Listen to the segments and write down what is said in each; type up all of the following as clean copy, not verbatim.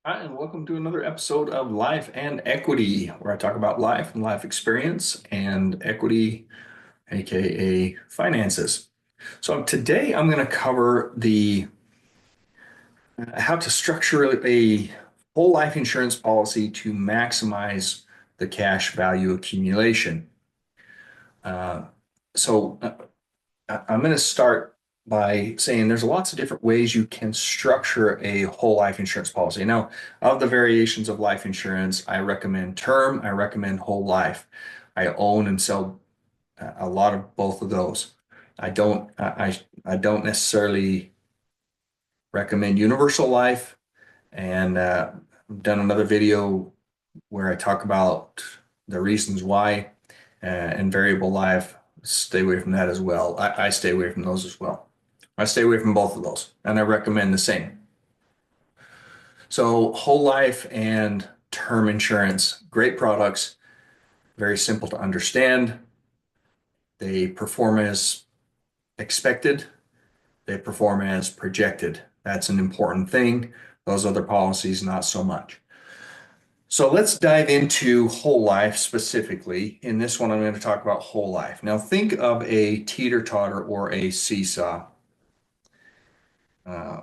Hi, and welcome to another episode of Life and Equity, where I talk about life and life experience and equity, aka finances. So today I'm going to cover the how to structure a whole life insurance policy to maximize the cash value accumulation. Uh, I'm going to start by saying there's lots of different ways you can structure a whole life insurance policy. Now, of the variations of life insurance, I recommend term, I recommend whole life. I own and sell a lot of both of those. I don't necessarily recommend universal life, and I've done another video where I talk about the reasons why, and variable life. Stay away from that as well. I stay away from those as well. I stay away from both of those, and I recommend the same. So, whole life and term insurance, great products, very simple to understand. They perform as expected, they perform as projected. That's an important thing. Those other policies, not so much. So let's dive into whole life specifically. In this one, I'm going to talk about whole life. Now, think of a teeter-totter or a seesaw. Uh,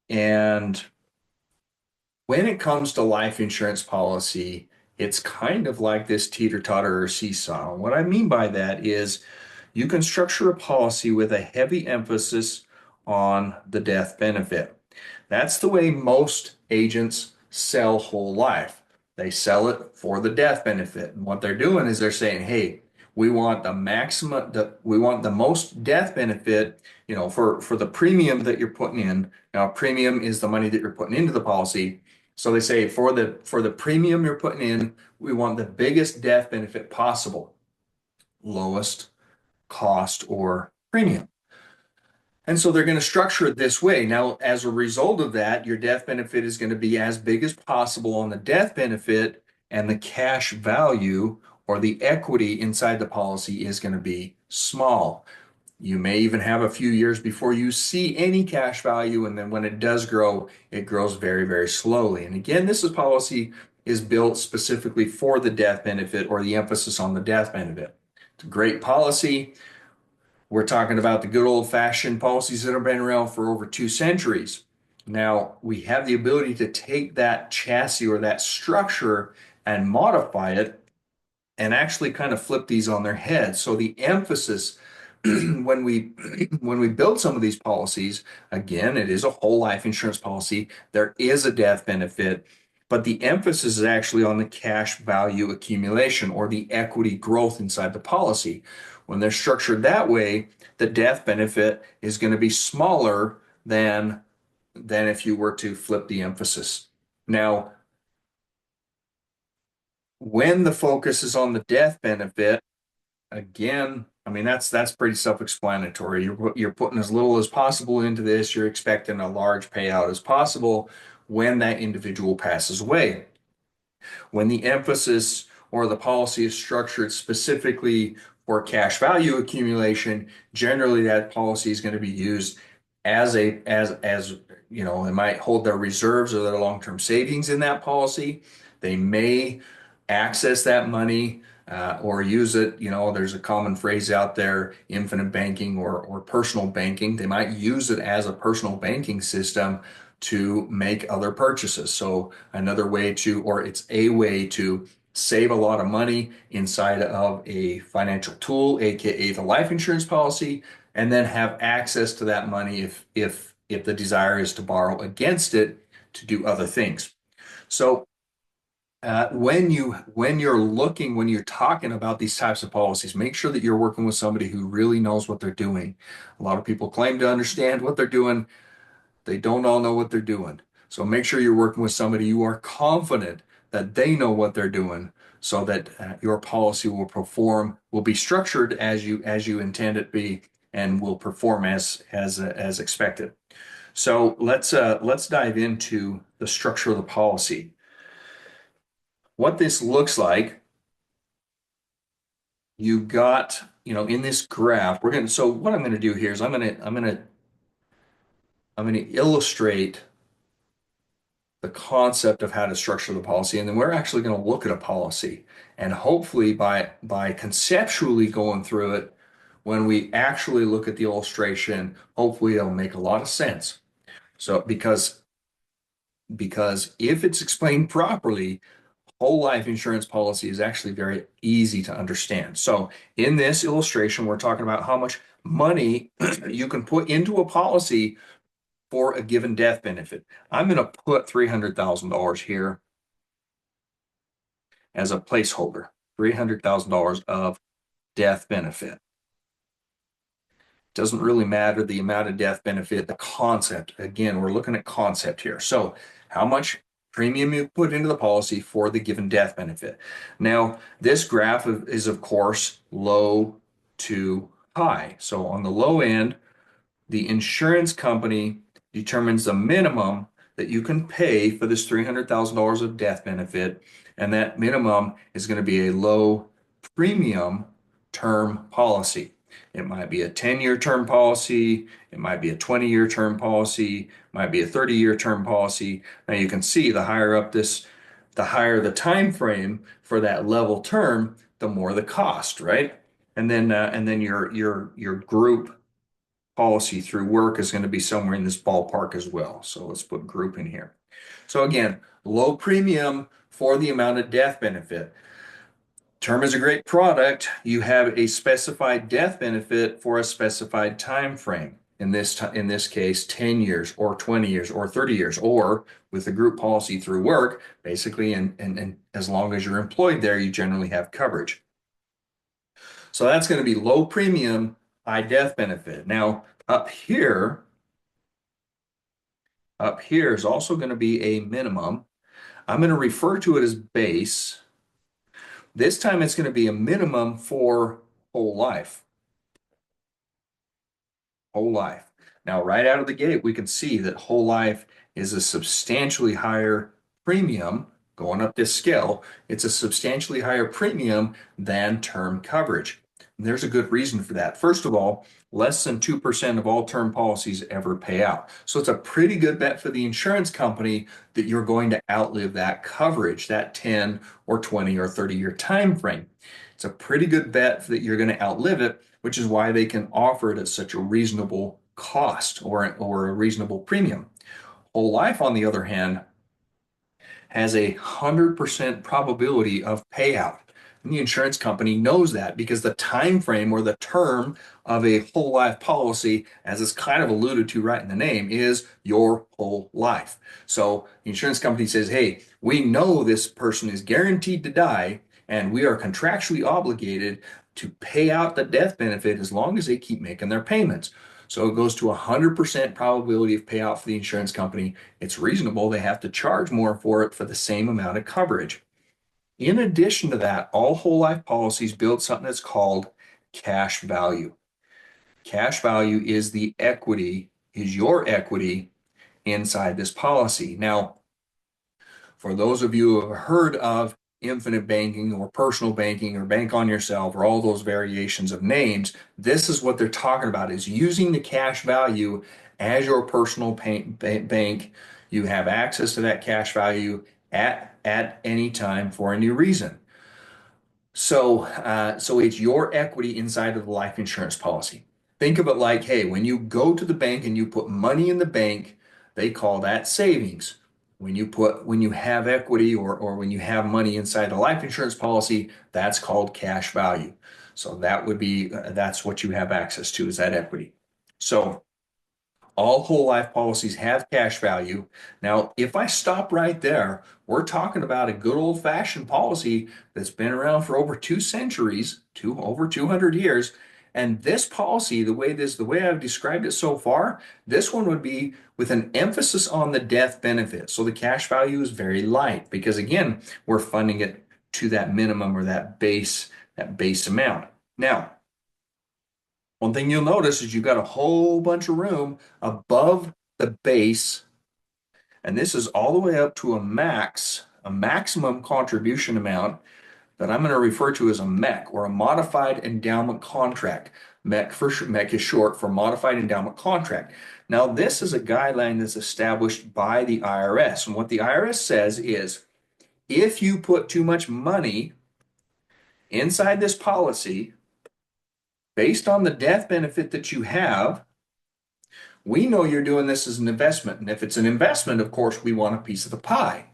and when it comes to life insurance policy, it's kind of like this teeter-totter or seesaw. What I mean by that is you can structure a policy with a heavy emphasis on the death benefit. That's the way most agents sell whole life. They sell it for the death benefit. And what they're doing is they're saying, hey, we want the maximum, we want the most death benefit, for the premium that you're putting in. Now, premium is the money that you're putting into the policy. So they say for the premium you're putting in, we want the biggest death benefit possible, lowest cost or premium. And so they're going to structure it this way. Now, as a result of that, your death benefit is going to be as big as possible on the death benefit, and the cash value or the equity inside the policy is going to be small. You may even have a few years before you see any cash value, and then when it does grow, it grows very, very slowly. And again, policy is built specifically for the death benefit or the emphasis on the death benefit. It's a great policy. We're talking about the good old-fashioned policies that have been around for over 2 centuries. Now, we have the ability to take that chassis or that structure and modify it and actually kind of flip these on their head. So the emphasis when we when we build some of these policies, again, it is a whole life insurance policy. There is a death benefit, but the emphasis is actually on the cash value accumulation or the equity growth inside the policy. When they're structured that way, the death benefit is going to be smaller than if you were to flip the emphasis. Now, when the focus is on the death benefit, again, I mean that's pretty self-explanatory. You're putting as little as possible into this. You're expecting a large payout as possible when that individual passes away. When the emphasis or the policy is structured specifically for cash value accumulation, generally that policy is going to be used as they might hold their reserves or their long-term savings in that policy. They may access that money or use it. There's a common phrase out there, infinite banking or personal banking. They might use it as a personal banking system to make other purchases. So another way or it's a way to save a lot of money inside of a financial tool, aka the life insurance policy, and then have access to that money if the desire is to borrow against it to do other things. So when you're talking about these types of policies, make sure that you're working with somebody who really knows what they're doing. A lot of people claim to understand what they're doing. They don't all know what they're doing. So make sure you're working with somebody you are confident that they know what they're doing so that your policy will be structured as you intend it be and will perform as expected. So let's dive into the structure of the policy. What this looks like, you got, in this graph, so what I'm going to do here is I'm going to illustrate the concept of how to structure the policy, and then we're actually going to look at a policy. And hopefully by conceptually going through it, when we actually look at the illustration, hopefully it'll make a lot of sense. So because if it's explained properly, whole life insurance policy is actually very easy to understand. So in this illustration, we're talking about how much money you can put into a policy for a given death benefit. I'm going to put $300,000 here as a placeholder, $300,000 of death benefit. Doesn't really matter the amount of death benefit, the concept. Again, we're looking at concept here. So how much premium you put into the policy for the given death benefit. Now, this graph is of course low to high. So on the low end, the insurance company determines the minimum that you can pay for this $300,000 of death benefit, and that minimum is going to be a low premium term policy. It might be a 10-year term policy, it might be a 20-year term policy, it might be a 30-year term policy. Now you can see the higher up this, the higher the time frame for that level term, the more the cost, right? And then your group policy through work is going to be somewhere in this ballpark as well. So let's put group in here. So again, low premium for the amount of death benefit. Term is a great product. You have a specified death benefit for a specified time frame. In this case, 10 years or 20 years or 30 years, or with the group policy through work, basically, and as long as you're employed there, you generally have coverage. So that's going to be low premium, high death benefit. Now, up here is also going to be a minimum. I'm going to refer to it as base. This time it's going to be a minimum for whole life. Whole life. Now, right out of the gate, we can see that whole life is a substantially higher premium going up this scale. It's a substantially higher premium than term coverage. And there's a good reason for that. First of all, less than 2% of all term policies ever pay out. So it's a pretty good bet for the insurance company that you're going to outlive that coverage, that 10 or 20 or 30-year time frame. It's a pretty good bet that you're going to outlive it, which is why they can offer it at such a reasonable cost or a reasonable premium. Whole life, on the other hand, has a 100% probability of payout. And the insurance company knows that because the time frame or the term of a whole life policy, as it's kind of alluded to right in the name, is your whole life. So the insurance company says, hey, we know this person is guaranteed to die, and we are contractually obligated to pay out the death benefit as long as they keep making their payments. So it goes to 100% probability of payout for the insurance company. It's reasonable. They have to charge more for it for the same amount of coverage. In addition to that, all whole life policies build something that's called cash value. Cash value is the equity, is your equity inside this policy. Now, for those of you who have heard of infinite banking or personal banking or bank on yourself or all those variations of names, this is what they're talking about, is using the cash value as your personal bank. You have access to that cash value at any time for any reason. So it's your equity inside of the life insurance policy. Think of it like, hey, when you go to the bank and you put money in the bank, they call that savings. When you have equity or when you have money inside a life insurance policy, that's called cash value. So that's what you have access to, is that equity. So all whole life policies have cash value. Now, if I stop right there, we're talking about a good old fashioned policy that's been around for over 2 centuries, over 200 years. And this policy, the way I've described it so far, this one would be with an emphasis on the death benefit. So the cash value is very light because again, we're funding it to that minimum or that base amount. Now, one thing you'll notice is you've got a whole bunch of room above the base, and this is all the way up to a maximum contribution amount that I'm going to refer to as a MEC, or a modified endowment contract. MEC is short for modified endowment contract. Now, this is a guideline that's established by the IRS. And what the IRS says is if you put too much money inside this policy based on the death benefit that you have, we know you're doing this as an investment. And if it's an investment, of course, we want a piece of the pie.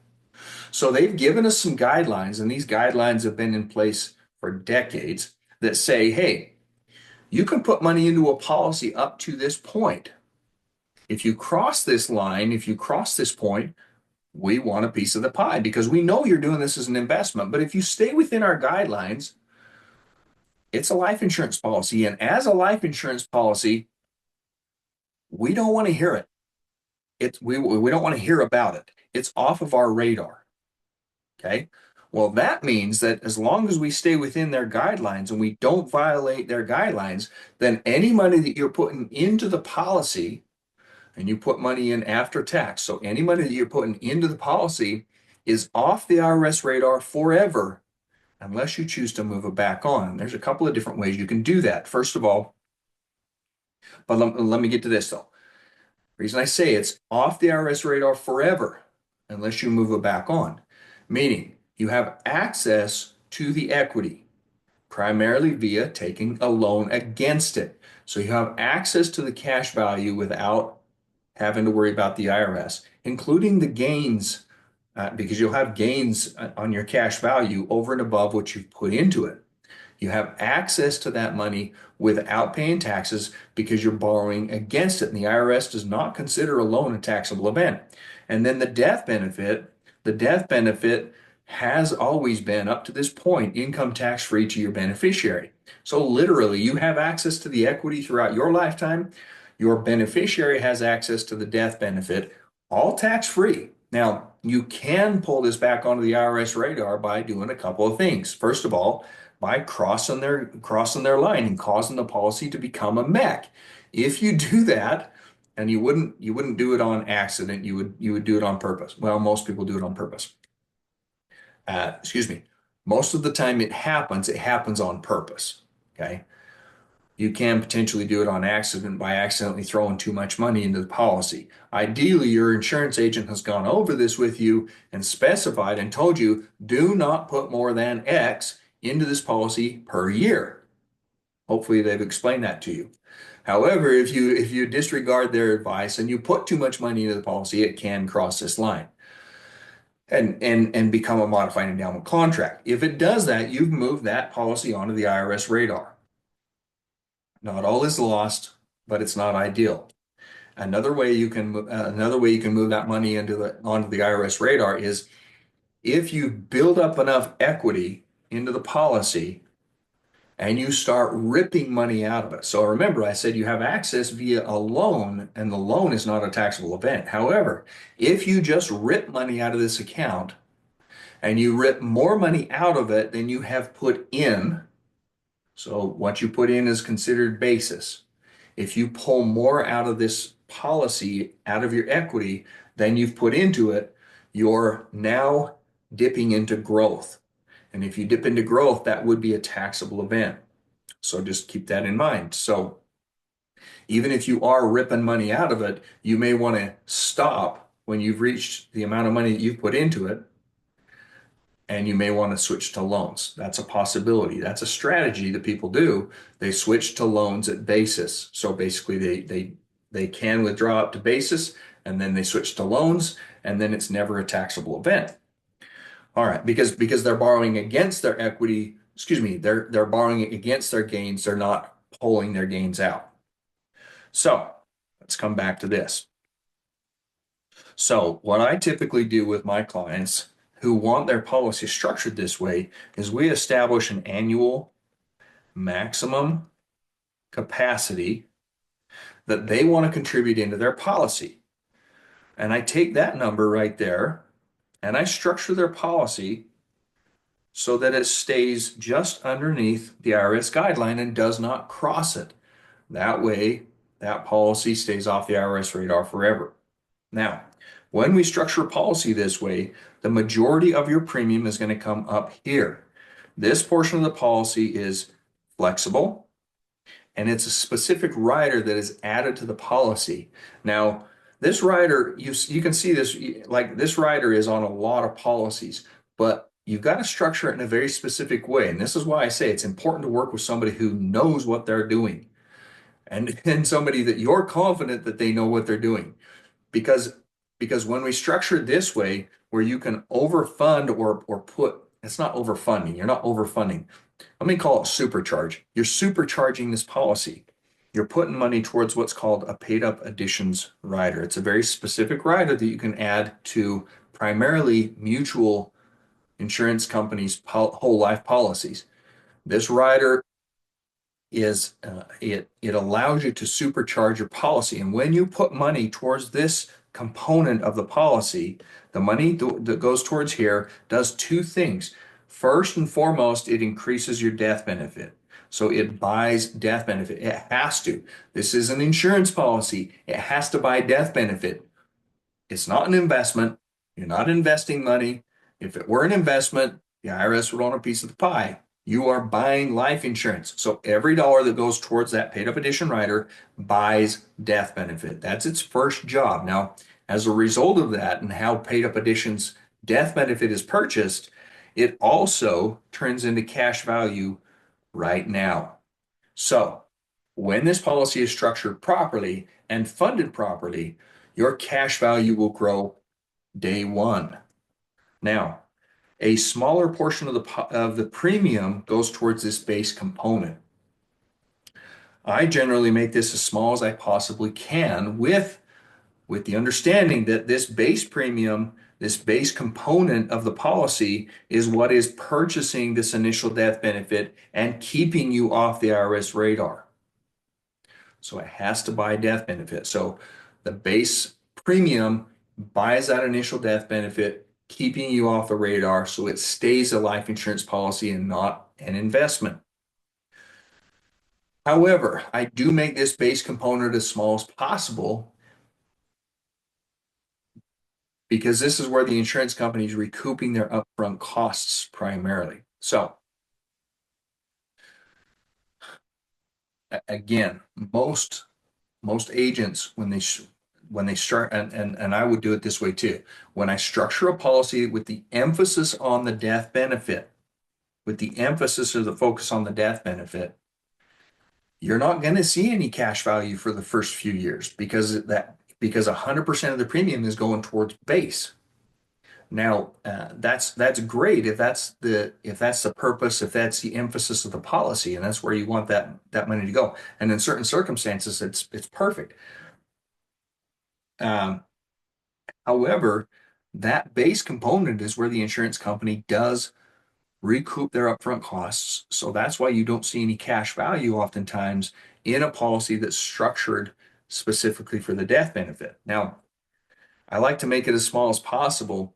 So they've given us some guidelines, and these guidelines have been in place for decades that say, hey, you can put money into a policy up to this point. If you cross this line, if you cross this point, we want a piece of the pie because we know you're doing this as an investment. But if you stay within our guidelines, it's a life insurance policy. And as a life insurance policy, we don't want to hear it. We don't want to hear about it. It's off of our radar. Okay. Well, that means that as long as we stay within their guidelines and we don't violate their guidelines, then any money that you're putting into the policy, and you put money in after tax, so any money that you're putting into the policy is off the IRS radar forever unless you choose to move it back on. There's a couple of different ways you can do that. First of all, but let me get to this though. The reason I say it's off the IRS radar forever unless you move it back on, meaning you have access to the equity primarily via taking a loan against it. So you have access to the cash value without having to worry about the IRS, including the gains, because you'll have gains on your cash value over and above what you've put into it. You have access to that money without paying taxes because you're borrowing against it. And the IRS does not consider a loan a taxable event. And then the death benefit has always been, up to this point, income tax free to your beneficiary. So literally, you have access to the equity throughout your lifetime. Your beneficiary has access to the death benefit, all tax free. Now, you can pull this back onto the IRS radar by doing a couple of things. First of all, by crossing their line and causing the policy to become a mech. If you do that, and you wouldn't do it on accident, you would do it on purpose. Well, most people do it on purpose. Excuse me. Most of the time it happens on purpose. Okay. You can potentially do it on accident by accidentally throwing too much money into the policy. Ideally, your insurance agent has gone over this with you and specified and told you, do not put more than X into this policy per year. Hopefully they've explained that to you. However, if you disregard their advice and you put too much money into the policy, it can cross this line and become a modified endowment contract. If it does that, you've moved that policy onto the IRS radar. Not all is lost, but it's not ideal. Another way you can move that money onto the IRS radar is if you build up enough equity into the policy and you start ripping money out of it. So remember, I said you have access via a loan, and the loan is not a taxable event. However, if you just rip money out of this account and you rip more money out of it than you have put in, so what you put in is considered basis. If you pull more out of this policy, out of your equity, than you've put into it, you're now dipping into growth. And if you dip into growth, that would be a taxable event. So just keep that in mind. So even if you are ripping money out of it, you may want to stop when you've reached the amount of money that you've put into it, and you may want to switch to loans. That's a possibility. That's a strategy that people do. They switch to loans at basis. So basically they can withdraw up to basis, and then they switch to loans, and then it's never a taxable event. All right, because they're borrowing against their equity, they're borrowing against their gains, they're not pulling their gains out. So let's come back to this. So what I typically do with my clients who want their policy structured this way is we establish an annual maximum capacity that they want to contribute into their policy. And I take that number right there and I structure their policy so that it stays just underneath the IRS guideline and does not cross it. That way, that policy stays off the IRS radar forever. Now, when we structure policy this way, the majority of your premium is going to come up here. This portion of the policy is flexible and it's a specific rider that is added to the policy. Now, this rider, you can see this, like this rider is on a lot of policies, but you've got to structure it in a very specific way. And this is why I say it's important to work with somebody who knows what they're doing and somebody that you're confident that they know what they're doing. Because when we structure it this way, where you can overfund or put, it's not overfunding, you're not overfunding. Let me call it supercharge. You're supercharging this policy. You're putting money towards what's called a paid up additions rider. It's a very specific rider that you can add to primarily mutual insurance companies' whole life policies. This rider is it allows you to supercharge your policy. And when you put money towards this component of the policy, the money that goes towards here does two things. First and foremost, it increases your death benefit. So it buys death benefit. It has to. This is an insurance policy. It has to buy death benefit. It's not an investment. You're not investing money. If it were an investment, the IRS would own a piece of the pie. You are buying life insurance. So every dollar that goes towards that paid up addition rider buys death benefit. That's its first job. Now, as a result of that and how paid up additions death benefit is purchased, it also turns into cash value right now. So when this policy is structured properly and funded properly, your cash value will grow day one. Now, a smaller portion of the premium goes towards this base component. I generally make this as small as I possibly can with the understanding that this base premium, this base component of the policy is what is purchasing this initial death benefit and keeping you off the IRS radar. So it has to buy death benefit. So the base premium buys that initial death benefit, keeping you off the radar so it stays a life insurance policy and not an investment. However, I do make this base component as small as possible because this is where the insurance company is recouping their upfront costs primarily. So again, most agents when they start and I would do it this way too. When I structure a policy with the emphasis on the death benefit, with the emphasis or the focus on the death benefit, you're not going to see any cash value for the first few years because 100% of the premium is going towards base. Now, that's great if that's the purpose, if that's the emphasis of the policy, and that's where you want that money to go. And in certain circumstances, it's perfect. Um, However, that base component is where the insurance company does recoup their upfront costs. So that's why you don't see any cash value oftentimes in a policy that's structured specifically for the death benefit. Now, I like to make it as small as possible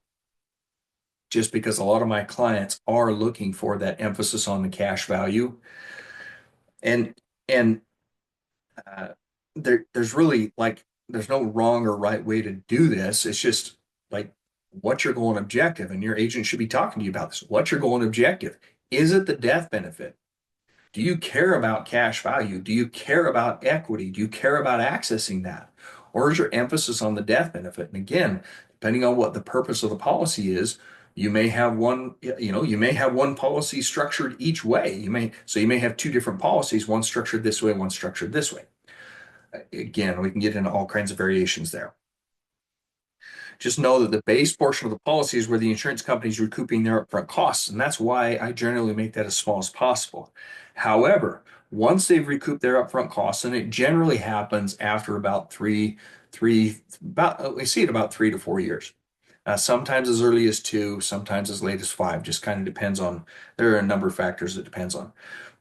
just because a lot of my clients are looking for that emphasis on the cash value. And uh, there's really like there's no wrong or right way to do this. It's just like what's your goal and objective, and your agent should be talking to you about this. What's your goal and objective? Is it the death benefit? Do you care about cash value? Do you care about equity? Do you care about accessing that? Or is your emphasis on the death benefit? And again, depending on what the purpose of the policy is, you may have one policy structured each way. You may have two different policies, one structured this way, one structured this way. Again, we can get into all kinds of variations there. Just know that the base portion of the policy is where the insurance company is recouping their upfront costs, and that's why I generally make that as small as possible. However, once they've recouped their upfront costs, and it generally happens after about we see it about 3 to 4 years. Sometimes as early as 2, sometimes as late as 5, just kind of depends on, there are a number of factors it depends on.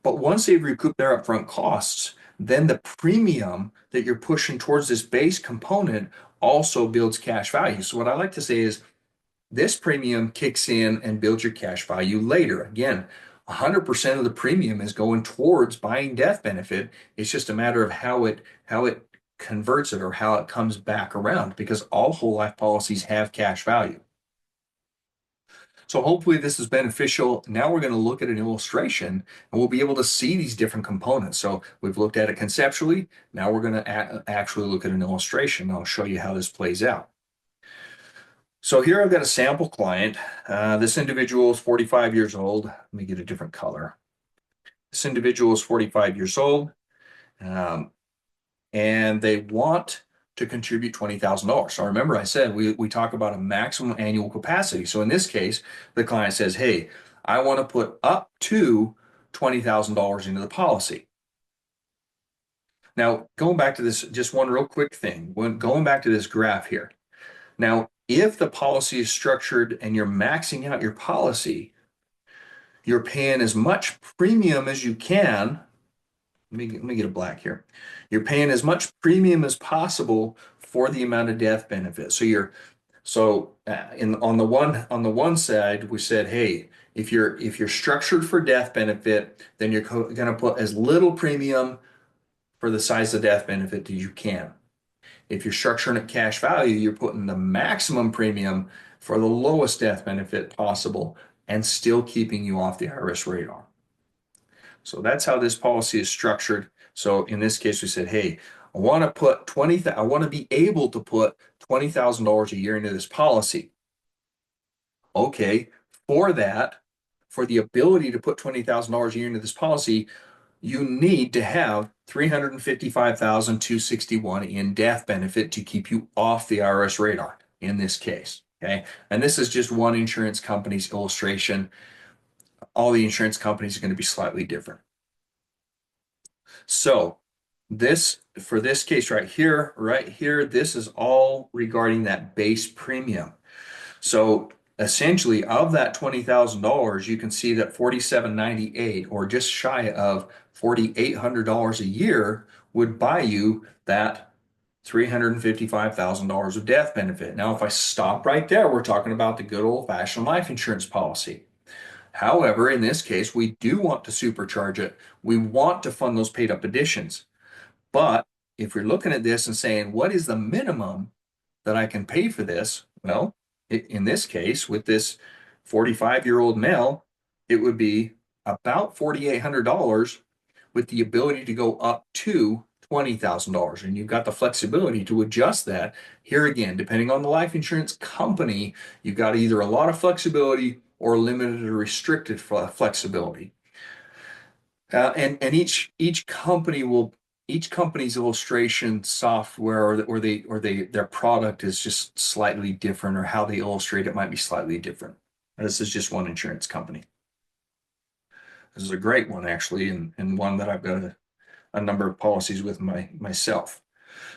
But once they've recouped their upfront costs, then the premium that you're pushing towards this base component also builds cash value. So what I like to say is this premium kicks in and builds your cash value later. Again, 100% of the premium is going towards buying death benefit. It's just a matter of how it converts it or how it comes back around because all whole life policies have cash value. So hopefully this is beneficial. Now we're going to look at an illustration and we'll be able to see these different components. So we've looked at it conceptually. Now we're going to actually look at an illustration. I'll show you how this plays out. So here I've got a sample client. This individual is 45 years old. Let me get a different color. This individual is 45 years old, and they want to contribute $20,000. So remember I said we talk about a maximum annual capacity. So in this case, the client says, hey, I want to put up to $20,000 into the policy. Now, going back to this, just one real quick thing. Going back to this graph here. Now, if the policy is structured and you're maxing out your policy, you're paying as much premium as you can. Let me get a black here. You're paying as much premium as possible for the amount of death benefit. On the one side, we said, hey, if you're structured for death benefit, then you're going to put as little premium for the size of death benefit as you can. If you're structuring at cash value, you're putting the maximum premium for the lowest death benefit possible and still keeping you off the IRS radar. So that's how this policy is structured. So in this case, we said, hey, I want to be able to put $20,000 a year into this policy. Okay, for the ability to put $20,000 a year into this policy, you need to have $355,261 in death benefit to keep you off the IRS radar in this case. Okay. And this is just one insurance company's illustration. All the insurance companies are going to be slightly different. So for this case right here, this is all regarding that base premium. So essentially of that $20,000, you can see that $4,798 or just shy of $4,800 a year would buy you that $355,000 of death benefit. Now, if I stop right there, we're talking about the good old-fashioned life insurance policy. However, in this case, we do want to supercharge it. We want to fund those paid up additions. But if you're looking at this and saying, what is the minimum that I can pay for this? Well, in this case, with this 45-year-old male, it would be about $4,800 with the ability to go up to $20,000. And you've got the flexibility to adjust that. Here again, depending on the life insurance company, you've got either a lot of flexibility or limited or restricted flexibility. And each company's illustration software or their product is just slightly different, or how they illustrate it might be slightly different. This is just one insurance company. This is a great one, actually, and one that I've got a number of policies with myself.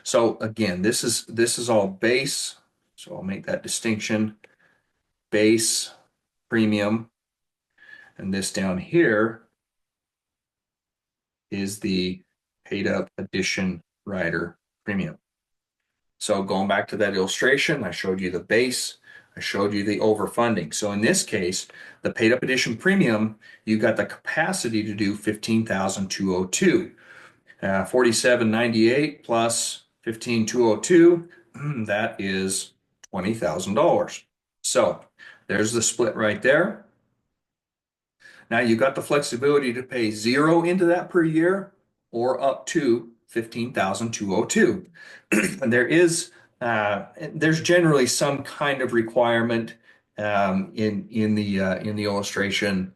So again, this is all base. So I'll make that distinction. Base premium, and this down here is the paid up addition rider premium. So going back to that illustration, I showed you the base, I showed you the overfunding. So in this case, the paid up addition premium, you got the capacity to do $15,202. 4798 plus 15,202, that is $20,000. So there's the split right there. Now you got the flexibility to pay zero into that per year or up to 15,202. And there's generally some kind of requirement in the illustration,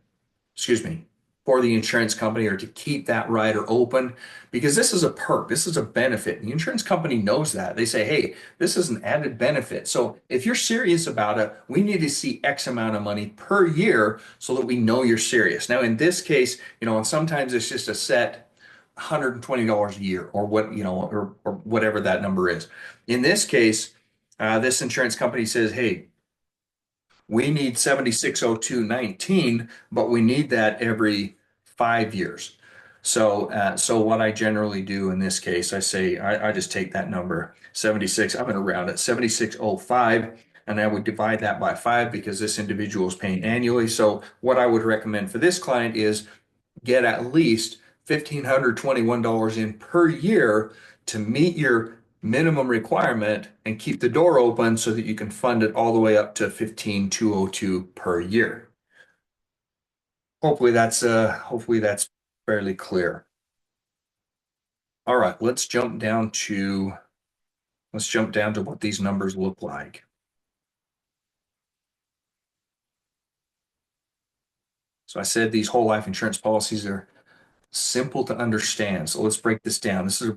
for the insurance company, or to keep that rider open, because this is a perk, this is a benefit. The insurance company knows that. They say, hey, this is an added benefit. So if you're serious about it, we need to see X amount of money per year so that we know you're serious. Now, in this case, and sometimes it's just a set $120 a year or or whatever that number is. In this case, this insurance company says, hey, we need 760219, but we need that every 5 years. So what I generally do in this case, I say, I just take that number 76, I'm going to round it 7605, and I would divide that by 5 because this individual is paying annually. So what I would recommend for this client is get at least $1,521 in per year to meet your minimum requirement and keep the door open so that you can fund it all the way up to 15,202 per year. Hopefully that's fairly clear. All right, let's jump down to what these numbers look like. So I said these whole life insurance policies are simple to understand. So let's break this down. This is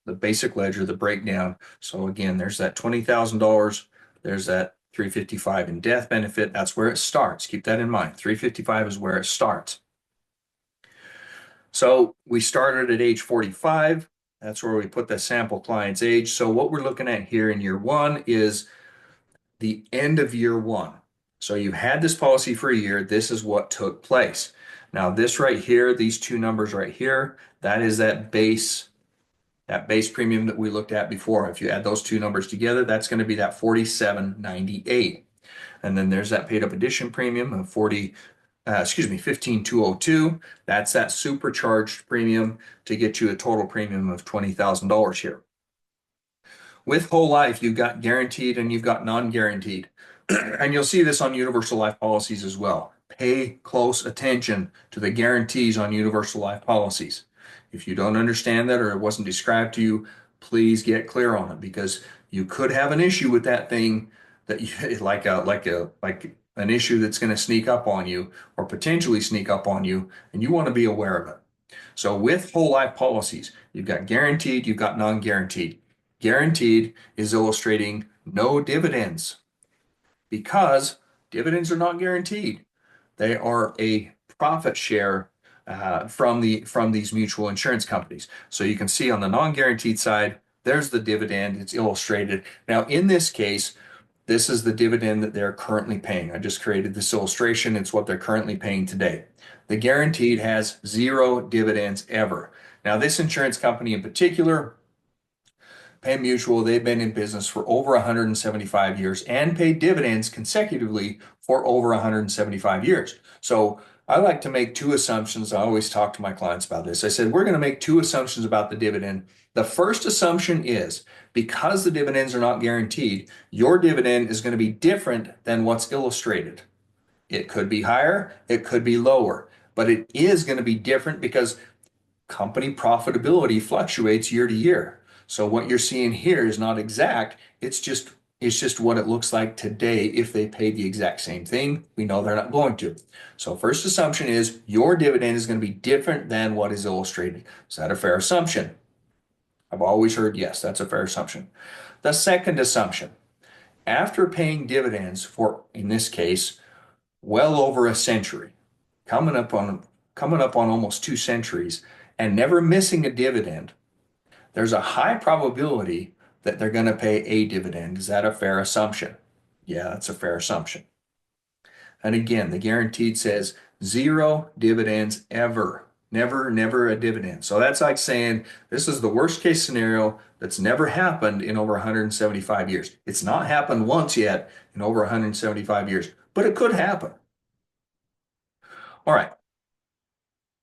the basic ledger, the breakdown. So again, there's that $20,000, there's that 355 in death benefit. That's where it starts. Keep that in mind. 355 is where it starts. So we started at age 45. That's where we put the sample client's age. So what we're looking at here in year one is the end of year one. So you had this policy for a year. This is what took place. Now, this right here, these two numbers right here, that is that base premium that we looked at before. If you add those two numbers together, that's going to be that 47.98. And then there's that paid up addition premium of 15,202. That's that supercharged premium to get you a total premium of $20,000 here. With whole life, you've got guaranteed and you've got non-guaranteed. And you'll see this on universal life policies as well. Pay close attention to the guarantees on universal life policies. If you don't understand that or it wasn't described to you, please get clear on it because you could have an issue with that thing that you like an issue that's going to sneak up on you or potentially sneak up on you, and you want to be aware of it. So with whole life policies, you've got guaranteed, you've got non-guaranteed. Guaranteed is illustrating no dividends because dividends are not guaranteed. They are a profit share from these mutual insurance companies. So you can see on the non-guaranteed side, there's the dividend. It's illustrated. Now, in this case, this is the dividend that they're currently paying. I just created this illustration. It's what they're currently paying today. The guaranteed has zero dividends ever. Now, this insurance company in particular, Pay Mutual, they've been in business for over 175 years and paid dividends consecutively for over 175 years. So I like to make two assumptions. I always talk to my clients about this. I said, we're going to make two assumptions about the dividend. The first assumption is because the dividends are not guaranteed, your dividend is going to be different than what's illustrated. It could be higher, it could be lower, but it is going to be different because company profitability fluctuates year to year. So what you're seeing here is not exact. It's just what it looks like today if they paid the exact same thing. We know they're not going to. So first assumption is your dividend is going to be different than what is illustrated. Is that a fair assumption? I've always heard yes, that's a fair assumption. The second assumption, after paying dividends for, in this case, well over a century, coming up on almost 2 centuries, and never missing a dividend, there's a high probability that they're going to pay a dividend. Is that a fair assumption? Yeah, that's a fair assumption. And again, the guaranteed says zero dividends ever. Never a dividend. So that's like saying this is the worst case scenario that's never happened in over 175 years. It's not happened once yet in over 175 years, but it could happen. All right.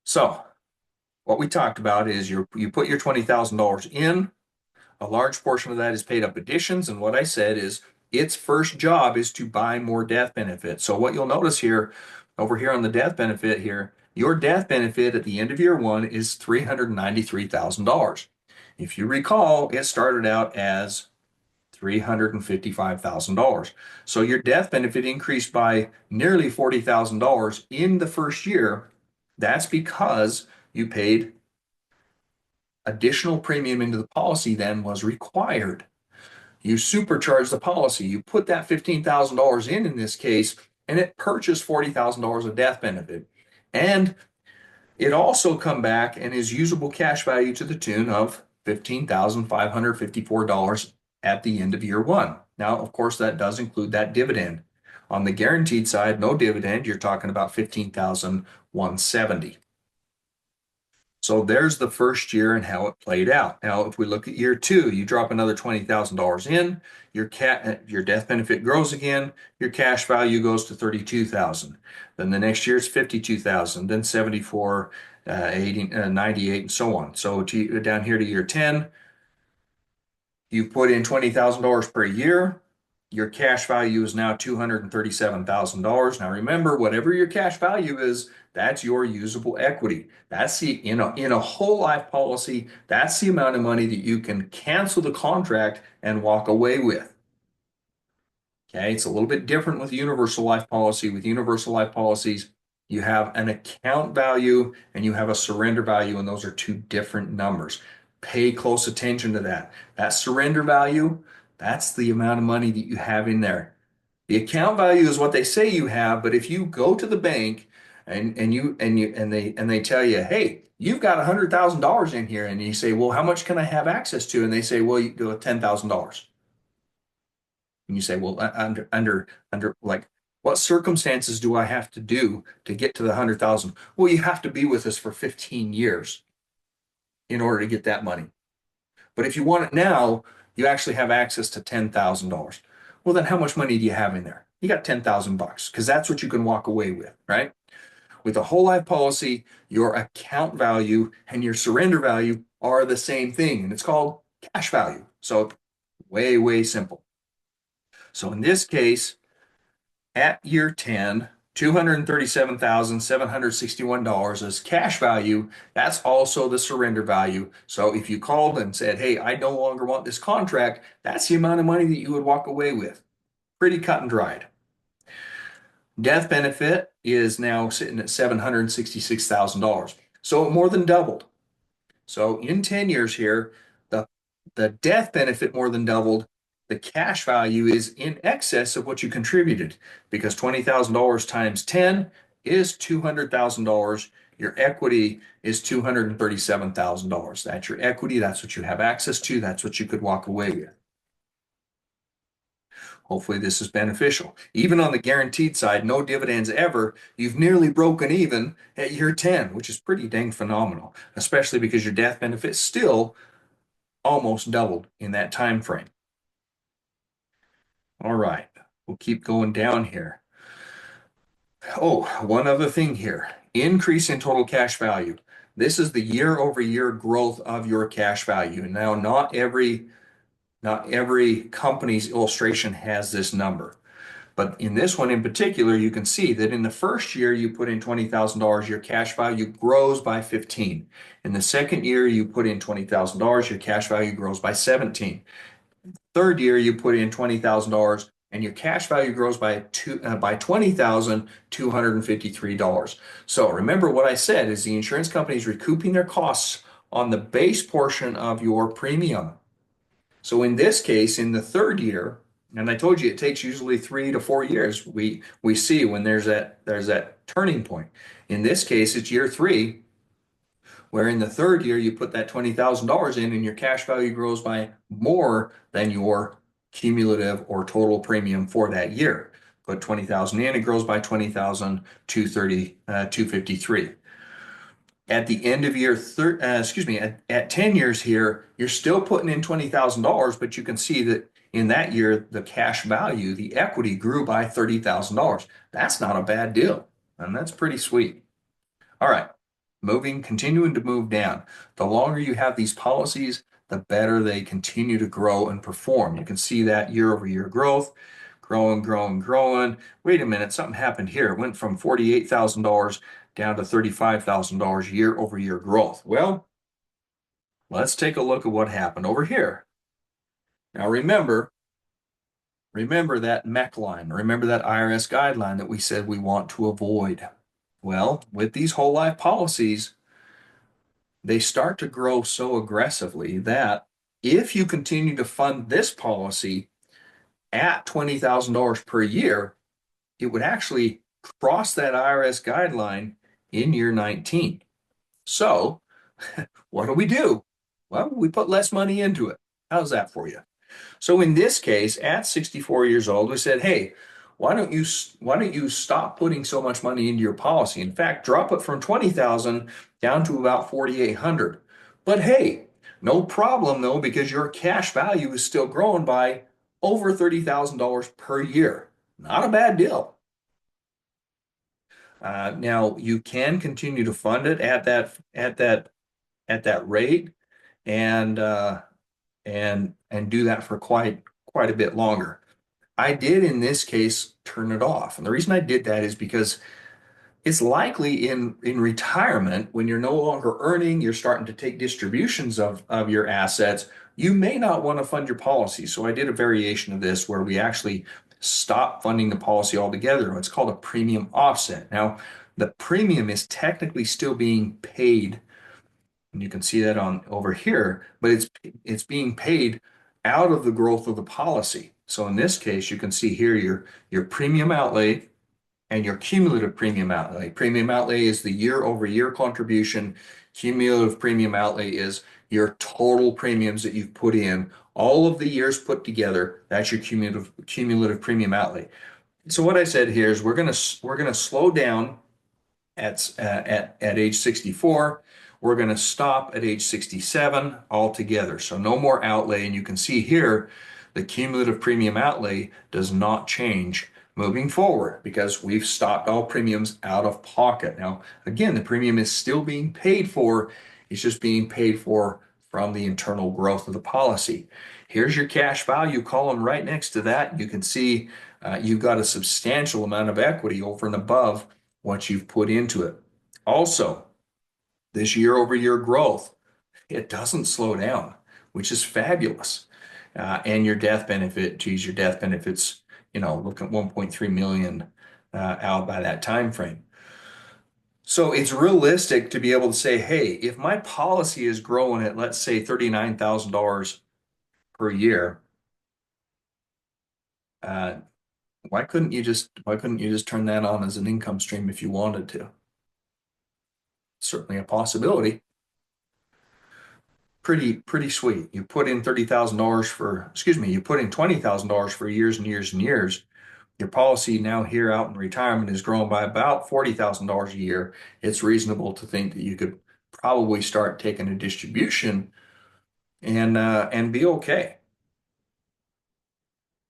So what we talked about is you put your $20,000 in. A large portion of that is paid up additions. And what I said is its first job is to buy more death benefit. So what you'll notice here, over here on the death benefit here, your death benefit at the end of year one is $393,000. If you recall, it started out as $355,000. So your death benefit increased by nearly $40,000 in the first year. That's because you paid additional premium into the policy then was required. You supercharged the policy. You put that $15,000 in this case, and it purchased $40,000 of death benefit. And it also come back and is usable cash value to the tune of $15,554 at the end of year one. Now, of course, that does include that dividend. On the guaranteed side, no dividend, you're talking about $15,170. So there's the first year and how it played out. Now, if we look at year two, you drop another $20,000 in, your death benefit grows again, your cash value goes to $32,000. Then the next year it's $52,000, then 74, 80, 98, and so on. So down here to year 10, You put in $20,000 per year. Your cash value is now $237,000. Now remember, whatever your cash value is, that's your usable equity. That's the in a whole life policy, that's the amount of money that you can cancel the contract and walk away with. Okay, it's a little bit different with universal life policy. With universal life policies, you have an account value and you have a surrender value, and those are two different numbers. Pay close attention to that. That surrender value, that's the amount of money that you have in there. The account value is what they say you have, but if you go to the bank and they tell you, hey, you've got $100,000 in here, and you say, well, how much can I have access to? And they say, well, you do $10,000. And you say, well, under like what circumstances do I have to do to get to the 100,000? Well, you have to be with us for 15 years in order to get that money. But if you want it now, you actually have access to $10,000. Well, then how much money do you have in there? You got 10,000 bucks because that's what you can walk away with, right? With a whole life policy, your account value and your surrender value are the same thing, and it's called cash value. So way, way simple. So in this case, at year 10, $237,761 is cash value. That's also the surrender value. So if you called and said, hey, I no longer want this contract, that's the amount of money that you would walk away with. Pretty cut and dried. Death benefit is now sitting at $766,000. So it more than doubled. So in 10 years here, the, the death benefit more than doubled. The cash value is in excess of what you contributed because $20,000 times 10 is $200,000. Your equity is $237,000. That's your equity. That's what you have access to. That's what you could walk away with. Hopefully this is beneficial. Even on the guaranteed side, no dividends ever, you've nearly broken even at year 10, which is pretty dang phenomenal, especially because your death benefit still almost doubled in that time frame. All right, we'll keep going down here. Oh, one other thing here. Increase in total cash value. This is the year over year growth of your cash value. Now, not every company's illustration has this number. But in this one in particular, you can see that in the first year you put in $20,000, your cash value grows by 15. In the second year you put in $20,000, your cash value grows by 17. Third year you put in $20,000 and your cash value grows by $20,253. So remember what I said is the insurance company is recouping their costs on the base portion of your premium. So in this case, in the third year, and I told you it takes usually 3 to 4 years. We see when there's that turning point. In this case, it's year 3, where in the third year you put that $20,000 in, and your cash value grows by more than your cumulative or total premium for that year. Put 20,000 in, it grows by 253. At the end of at 10 years here, you're still putting in $20,000, but you can see that in that year, the cash value, the equity grew by $30,000. That's not a bad deal, and that's pretty sweet. All right, continuing to move down. The longer you have these policies, the better they continue to grow and perform. You can see that year over year growth, growing, growing, growing. Wait a minute, something happened here. It went from $48,000 down to $35,000 year over year growth. Well, let's take a look at what happened over here. Now remember that MEC line. Remember that IRS guideline that we said we want to avoid. Well, with these whole life policies, they start to grow so aggressively that if you continue to fund this policy at $20,000 per year, it would actually cross that IRS guideline in year 19. So what do? Well, we put less money into it. How's that for you? So in this case, at 64 years old, we said, hey, why don't you stop putting so much money into your policy? In fact, drop it from 20,000 down to about 4,800. But hey, no problem though, because your cash value is still growing by over $30,000 per year. Not a bad deal. Now you can continue to fund it at that rate, and and do that for quite a bit longer. I did in this case turn it off. And the reason I did that is because it's likely in retirement, when you're no longer earning, you're starting to take distributions of your assets, you may not want to fund your policy. So I did a variation of this where we actually stop funding the policy altogether. It's called a premium offset. Now, the premium is technically still being paid, and you can see that on over here, but it's being paid out of the growth of the policy. So in this case, you can see here your premium outlay and your cumulative premium outlay. Premium outlay is the year over year contribution. Cumulative premium outlay is your total premiums that you've put in, all of the years put together. That's your cumulative premium outlay. So what I said here is we're gonna slow down at age 64. We're going to stop at age 67 altogether. So no more outlay. And you can see here the cumulative premium outlay does not change moving forward because we've stopped all premiums out of pocket. Now, again, the premium is still being paid for. It's just being paid for from the internal growth of the policy. Here's your cash value column right next to that. You can see you've got a substantial amount of equity over and above what you've put into it. Also, this year over year growth, it doesn't slow down, which is fabulous. And your death benefit, geez, your death benefits, look at 1.3 million out by that time frame. So it's realistic to be able to say, hey, if my policy is growing at, let's say, $39,000 per year, uh, why couldn't you just turn that on as an income stream if you wanted to? Certainly a possibility. Pretty sweet. You put in $30,000 you put in $20,000 for years and years and years. Your policy now here out in retirement is growing by about $40,000 a year. It's reasonable to think that you could probably start taking a distribution and be okay.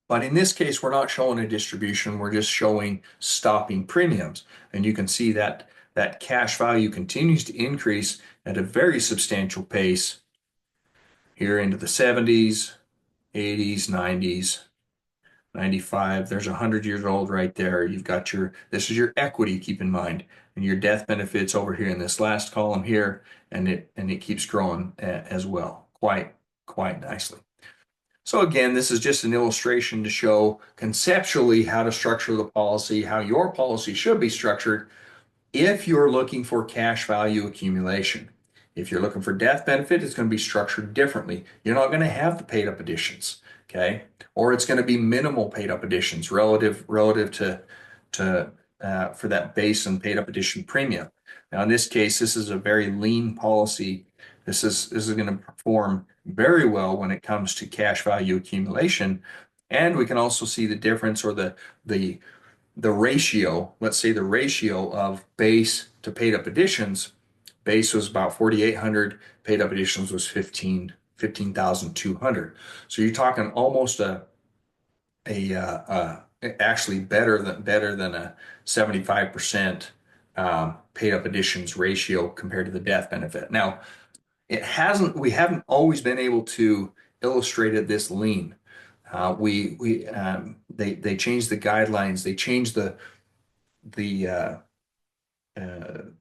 But in this case, we're not showing a distribution. We're just showing stopping premiums. And you can see that that cash value continues to increase at a very substantial pace here into the 70s, 80s, 90s, 95. There's 100 years old right there. This is your equity, keep in mind, and your death benefits over here in this last column here, and it keeps growing as well, quite nicely. So again, this is just an illustration to show conceptually how to structure the policy, how your policy should be structured if you're looking for cash value accumulation. If you're looking for death benefit, it's going to be structured differently. You're not going to have the paid up additions, okay? Or it's going to be minimal paid up additions relative to for that base and paid up addition premium. Now in this case, this is a very lean policy. This is going to perform very well when it comes to cash value accumulation. And we can also see the difference or the ratio, let's say the ratio of base to paid up additions. Base was about 4,800, paid up additions was 15,200. So you're talking almost actually better than a 75% paid up additions ratio compared to the death benefit. Now, we haven't always been able to illustrate it this lean. They changed the guidelines. They changed the uh,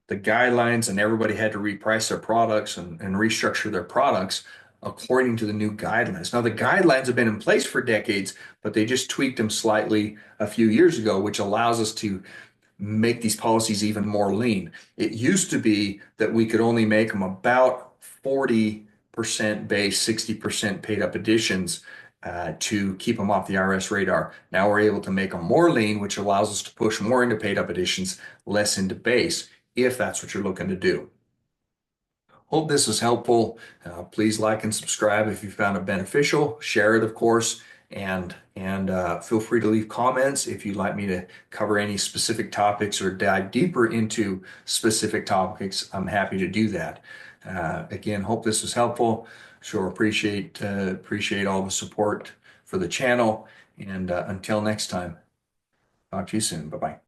the guidelines, and everybody had to reprice their products and restructure their products according to the new guidelines. Now, the guidelines have been in place for decades, but they just tweaked them slightly a few years ago, which allows us to make these policies even more lean. It used to be that we could only make them about 40% base, 60% paid up additions to keep them off the IRS radar. Now we're able to make them more lean, which allows us to push more into paid up additions, less into base, if that's what you're looking to do. Hope this was helpful. Please like and subscribe if you found it beneficial. Share it, of course, and feel free to leave comments if you'd like me to cover any specific topics or dive deeper into specific topics. I'm happy to do that. Again, hope this was helpful. Sure appreciate all the support for the channel. And until next time, talk to you soon. Bye-bye.